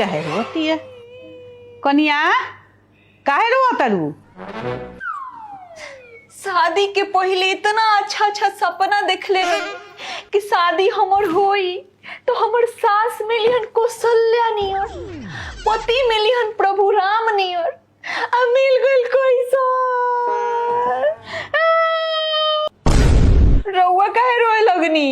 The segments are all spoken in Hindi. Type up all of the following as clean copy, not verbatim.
काहे रोती है कनिया, काहे रोता रू? शादी के पहले इतना अच्छा अच्छा सपना देखले रही कि शादी हमर होई तो हमर सास मिलियन कौशल्या नियर, पति मिलियन प्रभु राम नियर, अब मिल गइल कैसा। रउआ काहे रोए लगनी?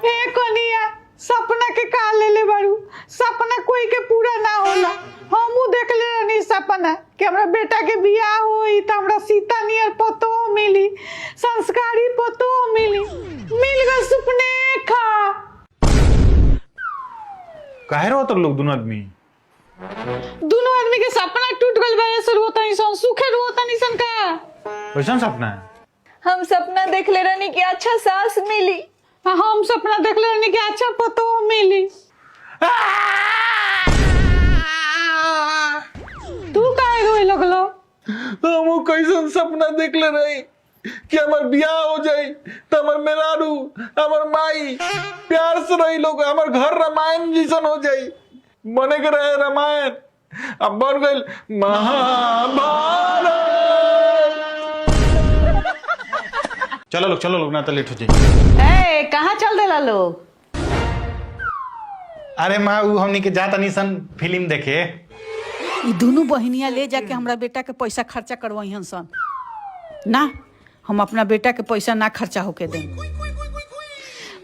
ए कनिया, सपना के का ले बारू? सपना कोई के पूरा ना होला। हमू देखले रहनी सपना कि हमरा बेटा के बियाह होई त हमरा सीता नियर पतो मिली, संस्कारी पतो मिली, मिल गए सुपने खा। काहे रो तो लोग दोनों आदमी के सपना टूट गइल बा, ऐसे रोता नहीं सन, सुखे रोता नहीं सन का। कैसा सपना है? हम सपना देखले रहनी कि अच्छा सास मिली। हम सपना देखले रहनी कि अच्छा पतो मिली। तू काहे रोए लगलो? हम कैसन सपना देखले रही कि हमार बियाह हो जाई तो हमार मेहरारू हमार माई प्यार से रही लोग, हमार घर रामायण जैसन हो जाई, बने के रहे रामायण, अब बन गइल महाभारत। चलो लोग ना तो लेट हो जाए। ए कहाँ चल देला लोग? अरे माँ वो हमनी के जाता नहीं सन फिल्म देखे। ये दोनों बहनिया ले जाके हमरा बेटा के पैसा खर्चा करवाई सन ना, हम अपना बेटा के पैसा ना खर्चा होके दें।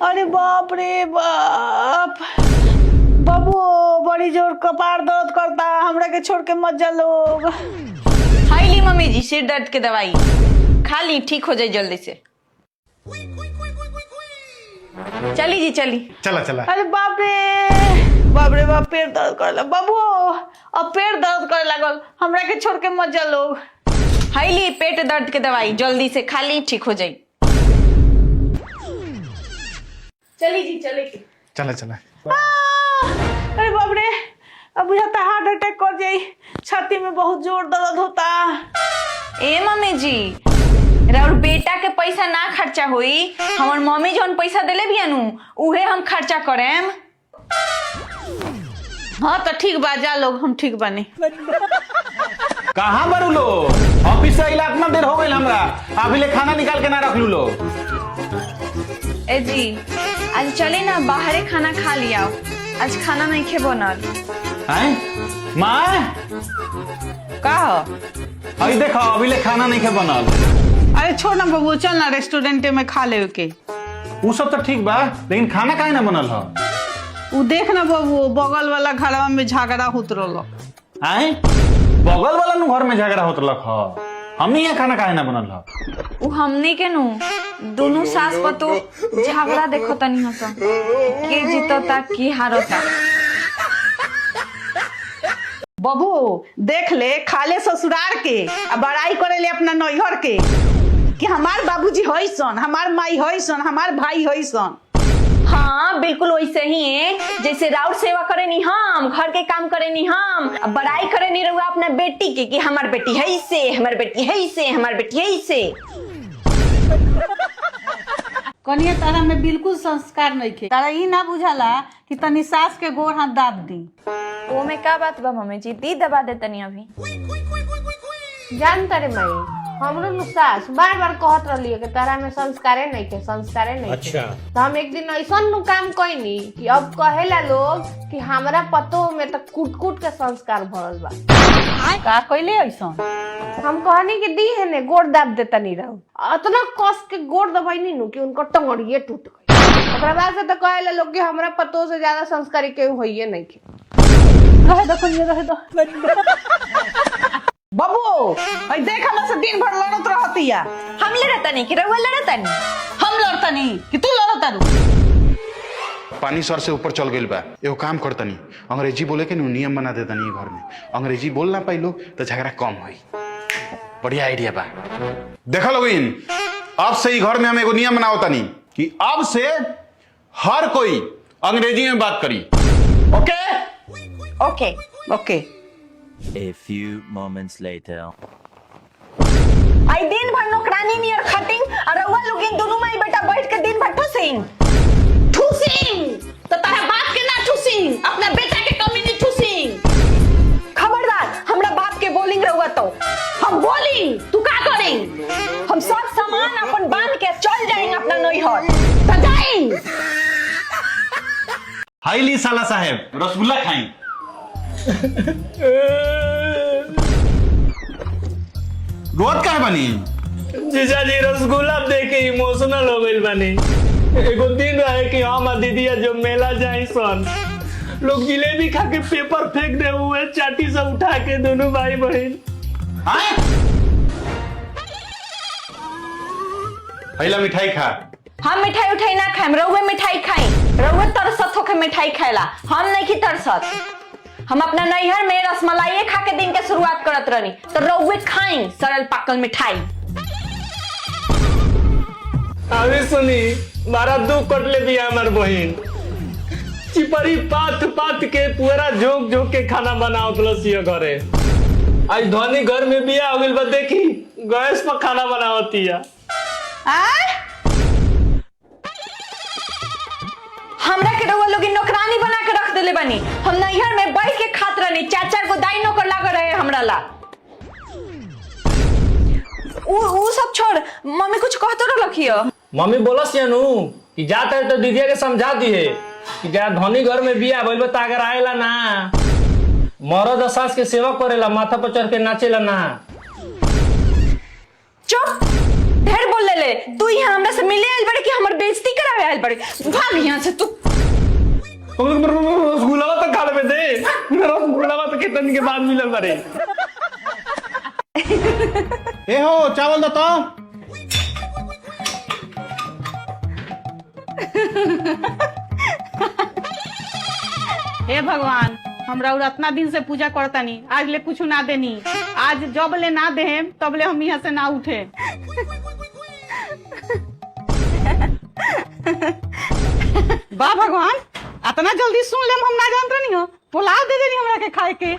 अरे बाप रे बाप, बाबू बड़ी जोर कपार दर्द करता, हमरा के छोड़ के मत जा लोग। हाय ली मम्मी जी सिर दर्द के दवाई खा ली, ठीक हो जाए जल्दी से। चली जी चली। चला। अरे बाप रे बाप, पेट दर्द कर लगा बाबू, अब पेट दर्द करे लगल, हमरा के छोड़ के मत जा लोग। हाय ली पेट दर्द के दवाई जल्दी से खा ली, ठीक हो जाए। चली जी चले। चला। अरे बाप रे, अब बुझाता हार्ट अटैक कर जाई, छाती में बहुत जोर दर्द होता। ए मम्मी जी, और बेटा के पैसा ना खर्चा हुई, हमार मम्मी जौन पैसा देले भी अनु उहे हम खर्चा करेम। हाँ तो ठीक बा, जा लोग, हम ठीक बानी। कहाँ बारू लोग? ऑफिस से अइला इतना देर हो गइल हमरा, अभी ले खाना निकाल के ना रख लू लोग। ए जी आज चले ना बाहरे खाना खा लिया, आज खाना नहीं खे बनल। हैं माँ का हो? अभी देखो अभी ले खाना नहीं खे बनल। अरे छोड़ ना बाबू, चल ना रेस्टोरेंट में खा ले के। वो सब तो ठीक बा, लेकिन खाना काहे ना बनल हो? वो देख ना बाबू, बगल वाला घरवा में झगड़ा होत रहलो। हैं बगल वाला नु घर में झगड़ा होत रख हो, हमनी यहाँ खाना काहे ना बनल हो? उ हमनी के नु दोनों सास पतो झगड़ा देखो तनी हसन, के जीतता की हारता। बाबू देख ले, खाले ससुराल के आ बड़ाई करे ले अपना नैहर के कि हमार बाबूजी होई सन, हमार माई होई सन, हमार भाई होई सन। हाँ बिल्कुल वैसे ही है, जैसे राउर सेवा करे नी हम, घर के काम करे नी हम, अब बड़ाई करे नी रहुआ अपना बेटी के कि हमार बेटी है से, हमार बेटी है से, हमार बेटी है से। कनिया तारा में बिल्कुल संस्कार नहीं थे, तारा ई ना बुझाला कि तनी सास के गोर हाथ दाब दी। वो में का बात बा मम्मी जी, दी दबा दे तनी अभी। जान तारे माई, हमरो नु सास बार बार कहत रहलिए कि तारा में संस्कारे नहीं के, संस्कारे नहीं। अच्छा तो हम एक दिन ऐसा नु काम कइनी कि अब कहेला लोग कि हमरा पतो में तो कूट के संस्कार भरल बा। का कइले ऐसा? हम कहनी कि दी है ने गोड़ दाब देता नहीं रहो, इतना कस के गोड़ दबाइनी नु कि उनका टंगड़िए टूट गई। ओकरा बाद से तो कहेला लोग कि हमरा पतो से ज्यादा संस्कारी केहू होइए नहीं के। रहे दो बाबू, भाई देख हमरा से दिन भर लड़त रहतिया। हम लड़ता नहीं कि रहुआ लड़ता नहीं? हम लड़ता नहीं कि तू लड़ता रू? पानी सर से ऊपर चल गइल बा, एगो काम करतनी, अंग्रेजी बोले के नियम बना देतनी घर में, अंग्रेजी बोल ना पाइलो तो झगड़ा कम होई। बढ़िया आइडिया बा। देखा लोगिन, अब से ही घर में हम एगो नियम बनावतनी कि अब से हर कोई अंग्रेजी में बात करी। Okay okay okay. A few moments later. आई दिन भर नौकरानी नियर खटिंग और रहुआ लोगिन दोनों माई बेटा बैठ के दिन भर ठुसिंग ठुसिंग तो तारा बाप के ना ठुसिंग, अपना बेटा के कमी नहीं ठुसिंग। जाई तू का करी हम सब सामान अपन बांध के चल जाएंगे अपना नैहर तो जाई हाई ली साला साहेब रसगुल्ला खाई। रोत का बनी जीजा जी रसगुल्ला देख के इमोशनल हो गइल बानी। एगो दिन रहे कि हम आ दीदिया जो मेला जाई सन लोग जिलेबी खा के पेपर फेंक दे हुए चाटी से उठा के दोनों भाई बहन। पहला मिठाई खा। हम मिठाई उठाई ना खाएम रउवे मिठाई खाई रउवे तरसत होके मिठाई खाएला हम नहीं की तरसत। हम अपना नैहर में रसमलाई खा के दिन के शुरुआत करत रहनी तो रउवे खाई सरल पाकल मिठाई। अभी सुनी मारा दू कटले भी हमार बहन चिपरी पात पात के पूरा झोंक झोंक के खाना बनाओ तुलसिया घरे। आज धनी घर में बिया हो गइल बा देखी गैस पर खाना बनावती है। हमरा के रउवा लोग नौकरानी बना के रख देले बानी। हम नैहर में बैठ के खात रहनी 4-4 गो दाई नौकर लाग रहे हमरा ला। उ सब छोड़ मम्मी कुछ कहतो न रखियो। मम्मी बोलस यानू कि जाता है तो दीदिया के समझा दिए कि जा धनी घर में बिया भइल बा अगर आएला ना मरद सास के सेवा करेला माथा पर चढ़ के नाचेला ना। चुप ढेर बोल ले तू यहाँ हमरा से मिले आइल बड़े कि हमर बेइज्जती करावे आइल बड़े भाग यहाँ से तू। रसगुल्ला तो खा ले दे रसगुल्ला तो कितने दिन के बाद मिलल बारे। ए हो चावल दो तो। हे भगवान हमरा और इतना दिन से पूजा करतानी आज ले कुछ ना देनी। आज जब ले ना देम तब ले हम यहाँ से ना उठे। वाह भगवान इतना जल्दी सुन लेम हम ना जानत नहीं हो। पुलाव दे देनी हमरा के खाए के।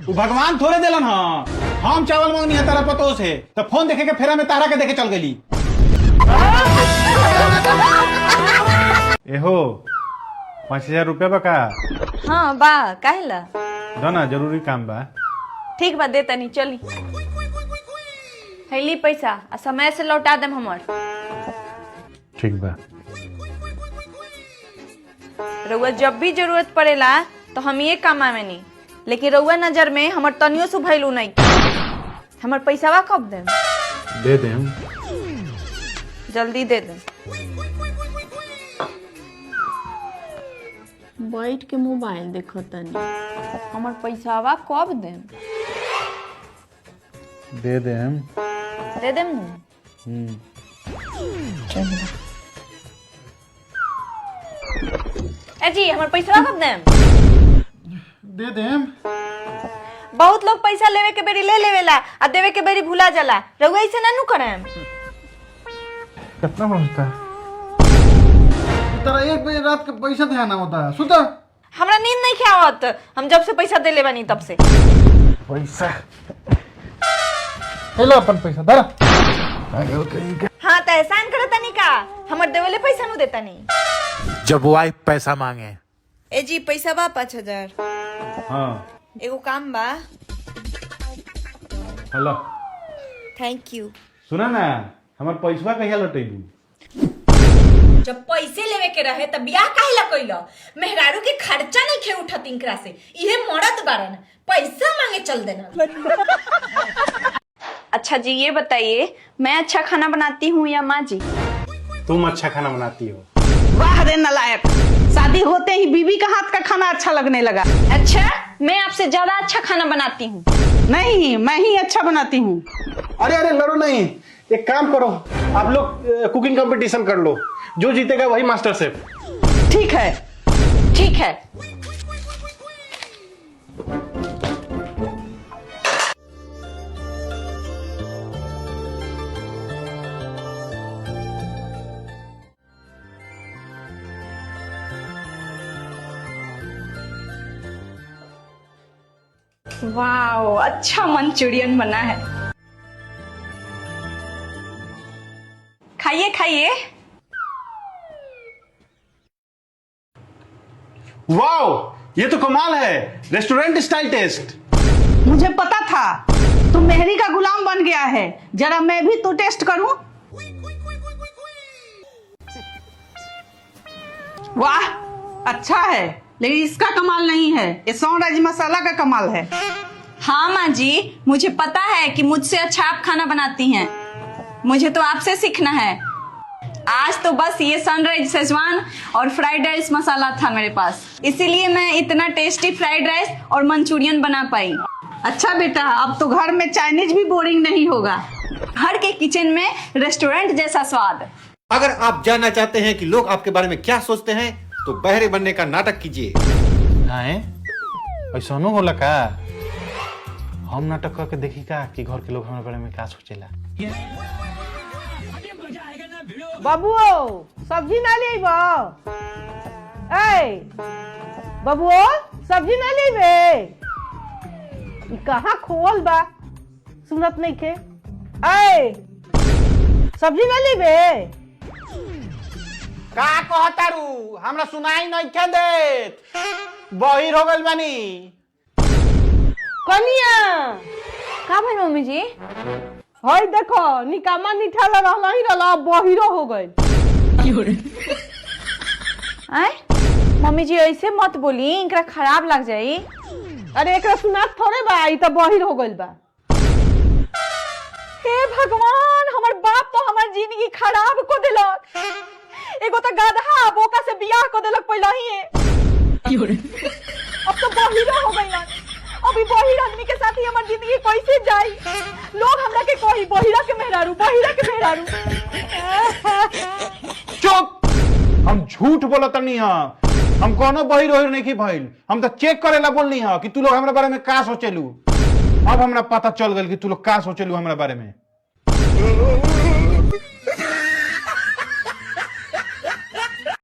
तू भगवान थोड़े देलन ह हम चावल मांगनी है तारा पतो से तो फोन देखे के फेरा में तारा के देखे चल गई। एहो 5,000 रुपया बा का? हाँ बा काहेला दना जरूरी काम बा। ठीक बा दे तनी चली हैली पैसा आ समय से लौटा देम हमर। ठीक बा। रउआ जब भी जरूरत पड़ेला तो हम ये काम आवेनी लेकिन रउआ नजर में हमर तनियो से भइलू नहीं। हमर पैसावा कब देम? दे देम। जल्दी दे देम। बैठ के मोबाइल देखो तनी। हमर पैसावा कब देम? दे देम। दे देम ए जी हमर पैसावा कब देम? दे देम। बहुत लोग पैसा लेवे के बेरी ले लेवेला आ देवे के बेरी भूला जाला। रउआ ऐसे ना नु करेम। कितना पहुंचता? तेरा 1 बजे रात के पैसा ध्यान होता है सुता। हमरा नींद नहीं आवत हम जब से पैसा दे ले बानी तब से। पैसा हेलो अपन पैसा दरा। हाँ तो एहसान करो तनी का हमर देवेले पैसा नु देता नहीं। जब वाइफ पैसा मांगे ए जी पैसा बा 5,000। हाँ एगो काम बा। Hello thank you. सुना ना हमार पैसा कहिया लौटेबू? जब पैसे लेवे के रहे तब बियाह काहे ला कइलो? मेहरारू के खर्चा नहीं खे उठत इनकरा से। इहे मरद बारन पैसा मांगे चल देना। अच्छा जी ये बताइए मैं अच्छा खाना बनाती हूँ या माँ जी? तुम अच्छा खाना बनाती हो। वाह रे नालायक शादी होते ही बीवी का हाथ का खाना अच्छा लगने लगा। अच्छा मैं आपसे ज्यादा अच्छा खाना बनाती हूँ। नहीं मैं ही अच्छा बनाती हूँ। अरे अरे लड़ो नहीं एक काम करो आप लोग कुकिंग कंपटीशन कर लो जो जीतेगा वही मास्टर शेफ। ठीक है ठीक है। वाओ अच्छा मंचूरियन बना है। खाइए खाइए। वाओ ये तो कमाल है रेस्टोरेंट स्टाइल टेस्ट। मुझे पता था तू मेहरी का गुलाम बन गया है। जरा मैं भी तो टेस्ट करूं। वाह, अच्छा है, लेकिन इसका कमाल नहीं है, ये सौंराज मसाला का कमाल है। हाँ माँ जी, मुझे पता है कि मुझसे अच्छा आप खाना बनाती हैं। मुझे तो आपसे सीखना है। आज तो बस ये सनराइज शेजवान और फ्राइड राइस मसाला था मेरे पास, इसीलिए मैं इतना टेस्टी फ्राइड राइस और मंचूरियन बना पाई। अच्छा बेटा, अब तो घर में चाइनीज भी बोरिंग नहीं होगा। घर के किचन में रेस्टोरेंट जैसा स्वाद। अगर आप जानना चाहते हैं कि लोग आपके बारे में क्या सोचते हैं तो बहरे बनने का नाटक कीजिए। ऐसा होला का? हम नाटक करके देखी का कि घर के लोग हमारे बारे में क्या सोचेला। बाबुओ सब्जी ना लेबो। ए बाबुओ सब्जी ना लेबे। ई कहाँ खोल बा, सुनत नहीं के। ए सब्जी ना लेबे। का कहतारू? हमरा सुनाई नहीं के देत। बहिर हो गइल बानी। कनिया का भाई मम्मी जी? हई देखो, निकामा निठाला रहला ही रहला, बहिरो हो गई। आए मम्मी जी ऐसे मत बोली, इनका खराब लग जाई। अरे एकरा सुनात थोड़े बा, ई त बहिर हो गइल बा। हे भगवान, हमर बाप तो हमर जिंदगी खराब को दिलक। एगो तो गधा बोका से बियाह को दिलक पहले ही। अब तो बहिरा हो गइल। अभी बहिर आदमी के साथ ही हमर जिंदगी कैसे जाई? लोग हमरा के कही बहिरा के मेहरारू, बहिरा के मेहरारू। चुप! हम झूठ बोलत नहीं है। हम कोनो बहिर ओहिर नहीं भइल। हम तो चेक करेला बोलनी है कि तू लोग हमरा बारे में का सोचेलू। अब हमरा पता चल गइल कि तू लोग का सोचेलू हमरा बारे में।